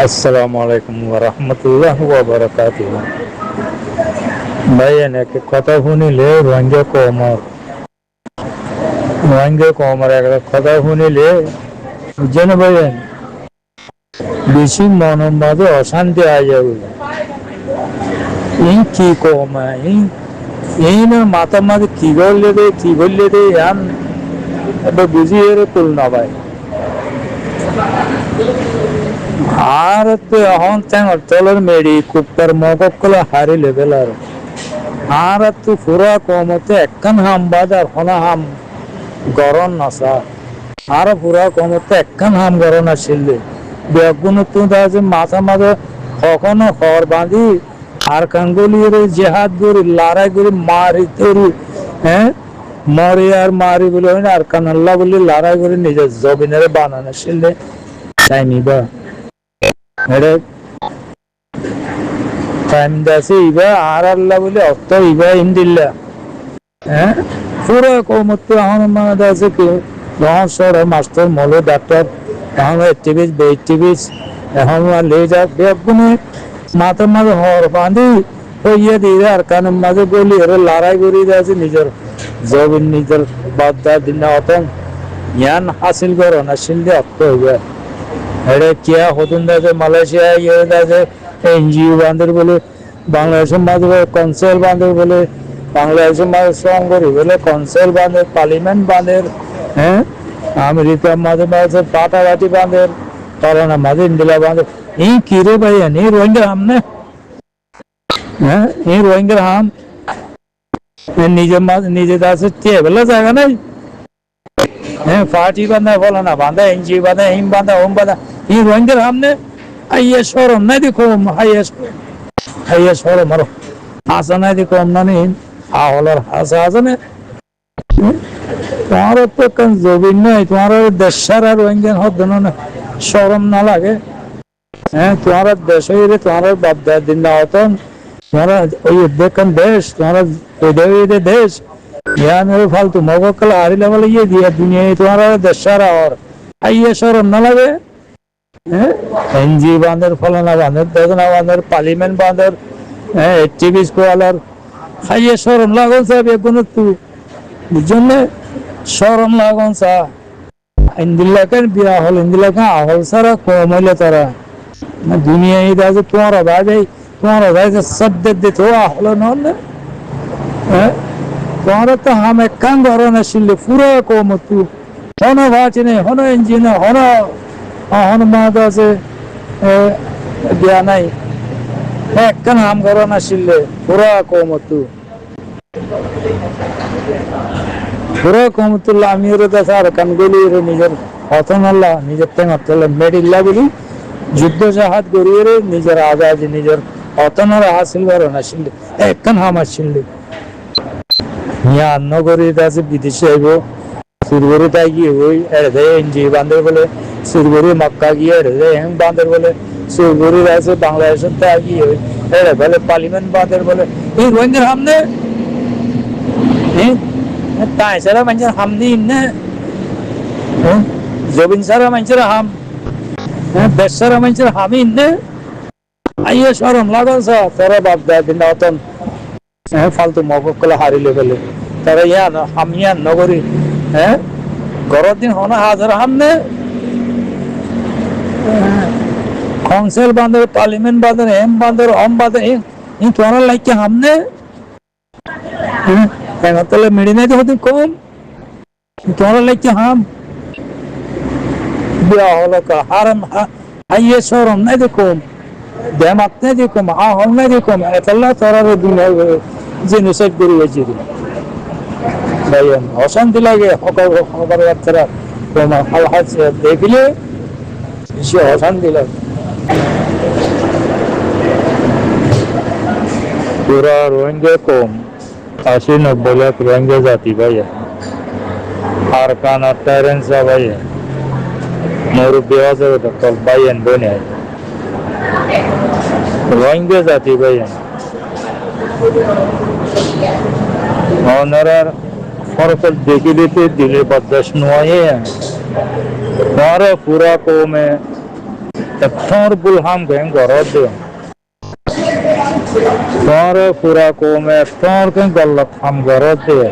আসসালামু আলাইকুম ওয়া রাহমাতুল্লাহি ওয়া বারাকাতুহু। ভাইয়েন এক কথা শুনিলে রোহিঙ্গা কমর একটা কথা শুনিলে বুঝছেন ভাইয়েন, বেশি মনের মাঝে অশান্তি আই যাবে। এই কি কমা এই না মাথার মাঝে কি করলে রে আন এবার বুঝি এর তুলনা ভাই। আর তো এখন তলের মেরি কুপ্তার মগকলে হারি লেভেল আর তো পুরা কমতে একখান হাম বাজার হনা হাম গরম নাসা আর পুরা কমতে একখান হাম গরম আসলে বেগুন তো আছে মাথা মাঝে কখনো খড় বাঁধি আর কাঙ্গুলির জেহাদ করি লড়াই করি মারি তরি, হ্যাঁ মরে আর মারি বলে আর কানাল্লা বলে লড়াই করে নিজের জবিনের বানানো শিলে তাই নিবা টাইম দাসে ইবা আর আল্লাহ বলে অত ইবা ইন্দিল্লা, হ্যাঁ পুরো কমতে এখন মানে আছে কি রহস্য মাস্টার মলো ডাক্তার এখন এটিভিস বেটিভিস এখন লে যা বেগুনে মাথার মাঝে হর বাঁধি হইয়া দিয়ে আর কানের মাঝে গলি এর লড়াই করি আছে নিজের জবিন নিজের বাদ্দা দিন অতন জ্ঞান হাসিল করো না শিললে অত হইবা এটা কিয়া হতুন আছে মালয়েশিয়া ইয়ে আছে এনজিও বান্ধব বলে বাংলাদেশের মাঝে কনসেল বান্ধব বলে বাংলাদেশের মাঝে সংগঠন বলে কনসেল বাঁধে পার্লিমেন্ট বাঁধের, হ্যাঁ আমেরিকার মাঝে মাঝে পাটাবাটি বাঁধের তলানা মাঝে ইন্দিলা বাঁধে এই কিরে ভাইয়া এই রোহিঙ্গার হাম না, হ্যাঁ এই রোহিঙ্গার হাম নিজের মাঝে নিজের আছে টেবেলা জায়গা নাই, হ্যাঁ পার্টি বাঁধা বলো না বাঁধা এনজিও বাঁধা হিম বাঁধা হোম বাঁধা এই রোহিঙ্গার হাম না আইয়া সরম নাই দেখো হাইয়া সরম আরো হাসা নাই দেখো না নেই আহলার হাসা আছে না তোমার তো জবিন নয় তোমার দেশের আর রোহিঙ্গা হতো না সরম না লাগে, হ্যাঁ তোমার দেশ হইলে তোমার বাদ্দা দিন না হতো তোমার ওই দেখেন দেশ তোমার দেশ ফালতু মগকাল হারিলে বলে ইয়ে দিয়ে দুনিয়া তোমার দেশের আর আইয়া সরম না লাগে, হ্যাঁ এনজি বাঁধের ফলানা বাঁধের দেখনা বাঁধের পার্লিমেন্ট বাঁধের, হ্যাঁ এটিভিস কোয়ালার খাইয়ে সরম লাগুন চা বেগুন তু বুঝছেন না সরম লাগুন চা ইন্দিল্লাকে বিয়া হল ইন্দিল্লাকে আহল সারা কম হইলে তারা দুনিয়া এই আছে তোমার ভাই সদ্যের দিত আহল নহল না, হ্যাঁ তোমার তো হাম একখান ধরন আসলে পুরো কম তু হন ভাচি নেই হন ইঞ্জিন হন মাদ আছে বিয়া নাই একখান হাম ধরন আসলে পুরা কমতু পুরো কমতুল্লাহ আমি ওর দেখা আর কানগুলি নিজের হতন আল্লাহ নিজের তেমন মেডিল্লা বলি যুদ্ধ জাহাজ গড়িয়ে নিজের আজাদ নিজের হতনের হাসিল করেন আসলে একখান হাম আসলে ইয়া নগরীর আছে বিদেশে আইব সুরগরু তাই গিয়ে ওই এড়ে এনজি বান্ধব বলে সুরগরু মক্কা গিয়ে এড়ে হেম বান্ধব বলে সুরগরুর আছে বাংলাদেশের তাই গিয়ে ওই এড়ে বলে পার্লিমেন্ট বান্ধব বলে এই রোহিঙ্গার হামনে তাই সারা মানুষের হাম দিন না জবিন সারা মানুষের হাম দেশ সারা মানুষের হামিন না আইয়া সরম লাগন সা তোরা বাপ দেয় দিন অতন ফালতু মগকলে হারিলে ফেলে তারা ইয়ান হামিয়ান নগরী, হ্যাঁ গরর দিন হনা হাজার হামনে কাউন্সিল বাঁধে পার্লিমেন্ট বাঁধে এম বাঁধে অম বাঁধে এই তোমার লাইকে হামনে তাহলে মেডি নাই হতে কম তোমার লাইকে হাম বিয়া হলো কা হারাম হাইয়ে সরম নাই দেখুম দেমাত নাই দেখুম আহল নাই দেখুম এতলা তোরা জিনিসের গরু হয়েছে ভাইয়ান অশান্তি লাগে হকার বাচ্চারা তোমার আল্লাহ দেখলে বেশি অশান্তি লাগে পুরা রোহিঙ্গা কম 80-90 লাখ রোহিঙ্গা জাতি ভাইয়া আর কানা প্যারেন্টস ভাইয়া মুরব্বী আছে তো ভাইয়ান বোনে রোহিঙ্গা জাতি ভাইয়া ওনারা ফরকত দেখি দিতে দিলে বরদাস্ত নয় তোমার পুরা কমে তোর বুলহাম গেং গরদ দে তোমার পুরা কমে তোর কে গল্লত হাম গরদ দে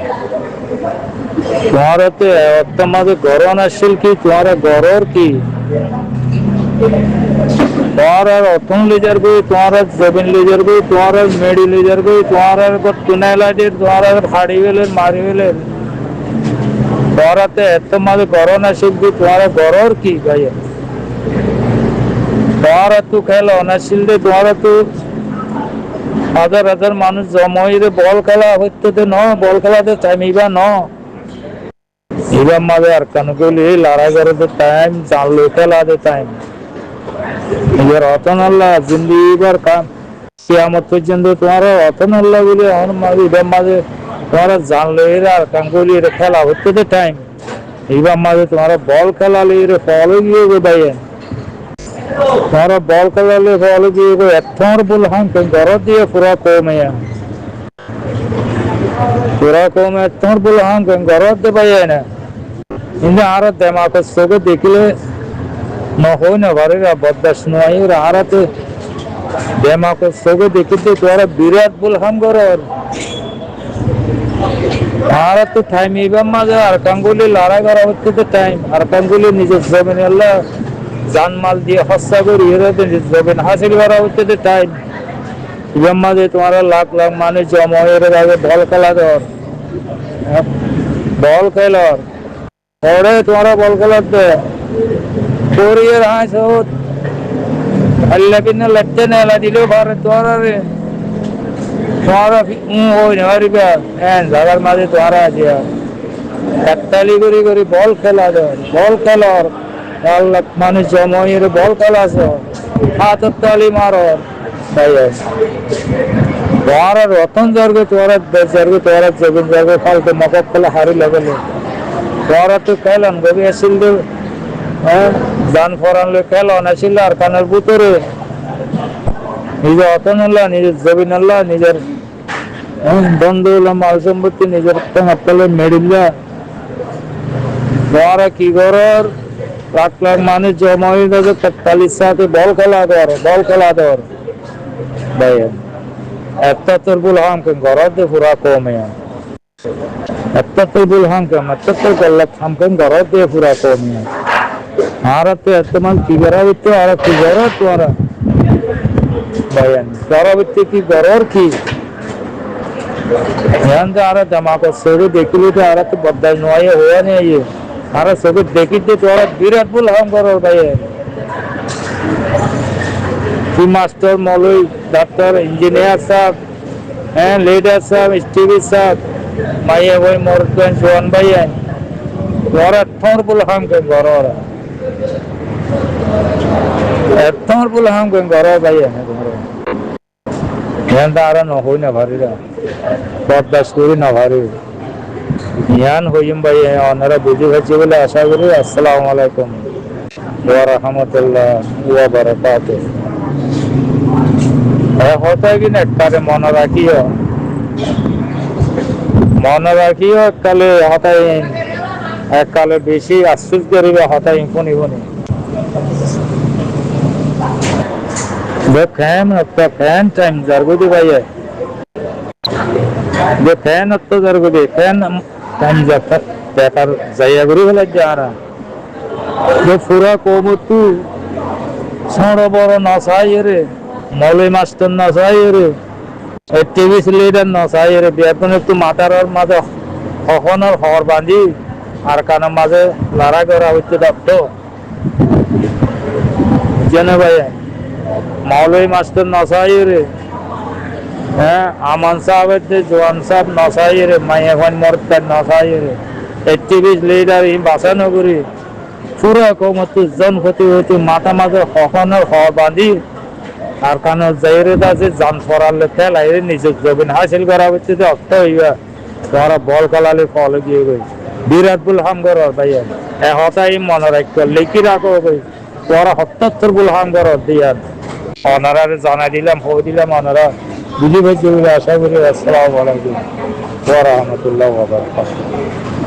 তোমার তোমাদের গরন আসছিল কি তোমার গরর কি তোমার অতন লিজার গই তোমার জবিন লিজার গই তোমার মেডি লিজার গই তোমার টুনাইলাইটের তোমার ফাড়ি গেলেন মারি গেলেন তোমারাতে তোমাদের গরন আসিল কি তোমার গরর কি ভাই তোমার তু খেলা অনাসিল দে তোমার তু হাজার হাজার মানুষ জমাইরে বল খেলা হইতে ন বল খেলাতে টাইমিবা ন এবার মাঝে আর কানুগুলি লড়াই করে টাইম জানলো খেলা দে টাইম এবার অতন আল্লাহ জিন্দিগি বার কাম কিয়ামত পর্যন্ত তোমার অতন আল্লাহ বলে আমার মাঝে এবার মাঝে তোমার জানলো এরা আর কাঙ্গুলি খেলা হচ্ছে দে টাইম এবার মাঝে তোমার বল খেলালে এর ফল গিয়ে ভাইয়া তোমার বল খেলালে ফল গিয়ে তোমার বল হাম ঘর দিয়ে পুরা কমে তোমার বল হাম ঘর দে ভাইয়া না কিন্তু আর দেমাক চোখে দেখলে নহই না ভারে বরদাস্ত নয় আরাতে দেমাক চোখে দেখিতে তোরা বিরাট বল হাম ঘর আর তো টাইম এবার মাঝে আর কাঙ্গুলি লড়াই করা হচ্ছে তো টাইম আর কাঙ্গুলি নিজের জমিন আল্লাহ জানমাল দিয়ে হস্তা করি নিজের জমিন হাসিল করা হচ্ছে তো টাইম এবার মাঝে তোমার লাখ লাখ মানুষ জমা হয়ে আগে বল খেলা ধর বল খেলর পরে তোমার বল খেলার দে কোরিয়ার হাঁস হোত আল্লাহ বিনা লজ্জা নেলা দিলেও ভারে তোমার তোমারা ওই নেওয়ারিবা হ্যাঁ জায়গার মাঝে তোমারা আছে একতালি করি করি বল খেলা দেন বল খেলার মানুষ জমাইয়ের বল খেলা আছে হাতের তালি মারো তাই তোমার রতন জর্গে তোরা জর্গে তোরা জবিন জর্গে ফালতু মকব খেলা হারি লাগলে তোরা তো খেলান গবি আসিল হ্যাঁ জান ফরানলে খেলন আসিল আর কানের ভিতরে নিজের অতন আল্লাহ নিজের জবিন আল্লাহ নিজের বন্ধু মাল সম্পত্তি নিজের মেডিল্লা তোমারা কি করার লাখ লাখ মানুষ জমা হয়ে গেছে তালির সাথে বল খেলা ধর ভাই একটা তোর বল হাম ঘর দে পুরা কমে একটা তোর বল হাম একটা তোর গল্লাত হাম ঘর দে পুরা কমে আর তো একটা মান কি করা হইতো আর কি কর তোরা ভাই তোরা হইতে কি গরর কি আর জামাক সবে দেখিলে তো আর তো বরদাস্ত নয় হওয়া নেই আর সবে দেখিতে তোরা বিরাট ভুল হাম করো ভাই কি মাস্টার মৌলভী ডাক্তার ইঞ্জিনিয়ার সাহেব হ্যাঁ লিডার সাহেব স্টিভি সাহেব মাইয়ে ওই মরতেন জোয়ান ভাই তোরা থর ভুল হাম কেন ঘর থর ভুল হাম কেন ঘর ভাই আর নহই না ভারিরা বরদাস্ত করি না ভারি জ্ঞান হইম ভাই ওনারা বুঝে গেছে বলে আশা করি আসসালামু আলাইকুম ওয়া রাহমাতুল্লাহ ওয়া বারাকাতুহু হতে কি না একবারে মনে রাখিও এককালে হতাই এককালে বেশি আশ্চর্য করিবে হতাই ইফনি ফ্যান টাইম জরগুদি ভাই ফ্যান অত জরগুদি ফ্যান টাইম বেকার যাইয়া ঘুরি ফেলে যারা পুরা কমতু ছোট বড় নসাই রে মৌলভী মাস্টার নসাই রে টিভি লিডার নসাই রে বেতন একটু মাথার মাঝে হখনের হর বাঁধি আর কানের মাঝে লড়াই করা হচ্ছে দপ্ত জেনে ভাই মৌলভী মাস্টার নসাই রে হ্যাঁ আমান সাহেবের যে জোয়ান সাহেব নসাই রে মাইয়া খান মরতেন নসাই রে টিভি লিডার ই বাঁচানো করি পুরা কমতু জন ক্ষতি হইতে মাথা মাঝে হখনের হর বাঁধি আর কানের যাইরে আছে জান ফরালে ফেলাই নিজের জমিন হাসিল করা হচ্ছে যে অর্থ হইবা তোরা বল খেলালে ফল গিয়ে গই বিরাট বুল হাম কর ভাইয়া হতাই মনে রাখো লিখি রাখো ভাই তোরা ৭৭ বুল হাম কর দিয়ার অনারা জানাই দিলাম হয়ে দিলাম অনারা বুঝি পাইছি বলে আশা করি। আসসালামু আলাইকুম ওয়া রাহমাতুল্লাহি ওয়া বারাকাতুহু।